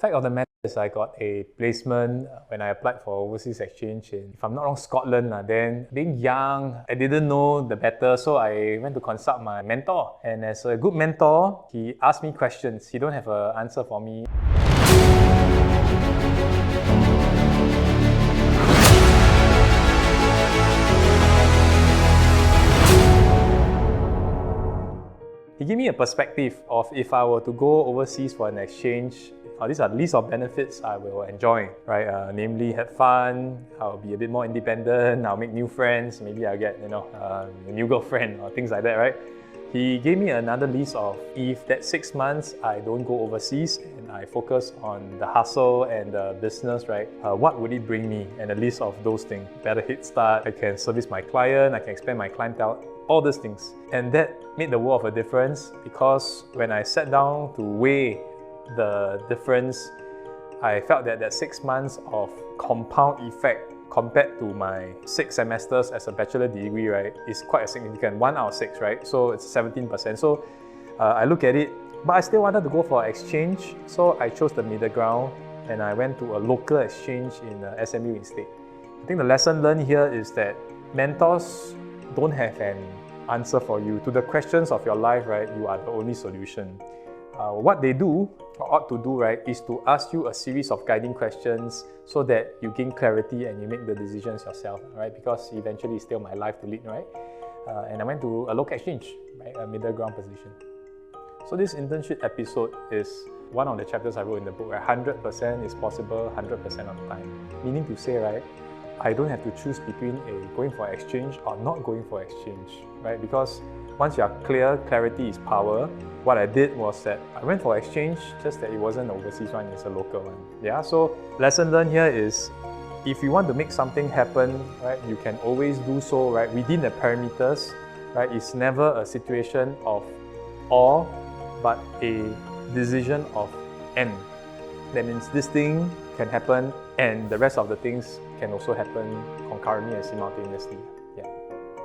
Fact of the matter is I got a placement when I applied for overseas exchange in, if I'm not wrong, Scotland. Then being young, I didn't know the better, so I went to consult my mentor. And as a good mentor, he asked me questions. He don't have an answer for me. He gave me a perspective of if I were to go overseas for an exchange, these are the list of benefits I will enjoy, right? Namely, have fun, I'll be a bit more independent, I'll make new friends, maybe I'll get, a new girlfriend or things like that, right? He gave me another list of if that 6 months I don't go overseas and I focus on the hustle and the business, right? What would it bring me? And a list of those things. Better head start, I can service my client, I can expand my clientele, all these things. And that made the world of a difference because when I sat down to weigh the difference, I felt that 6 months of compound effect compared to my 6 semesters as a bachelor degree, right, is quite a significant 1 out of 6, right? So it's 17%. So I look at it, but I still wanted to go for exchange, so I chose the middle ground and I went to a local exchange in SMU instead. I think the lesson learned here is that mentors don't have an answer for you. To the questions of your life, right, you are the only solution. What they do, or ought to do, right, is to ask you a series of guiding questions so that you gain clarity and you make the decisions yourself, right? Because eventually it's still my life to lead, right? And I went to a local exchange, right, a middle ground position. So this internship episode is one of the chapters I wrote in the book, right? 100% is possible 100% of the time. Meaning to say, right, I don't have to choose between going for exchange or not going for exchange, right? Because once you are clear, clarity is power. What I did was that I went for exchange, just that it wasn't an overseas one, it's a local one. Yeah, so lesson learned here is if you want to make something happen, right, you can always do so, right, within the parameters, right? It's never a situation of or, but a decision of and. That means this thing can happen and the rest of the things can also happen concurrently and simultaneously. Yeah.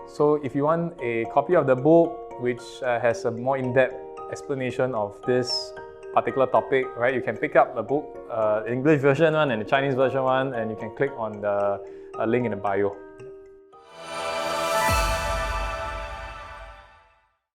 So if you want a copy of the book which has a more in-depth explanation of this particular topic, right, you can pick up the book, English version one and the Chinese version one, and you can click on the link in the bio.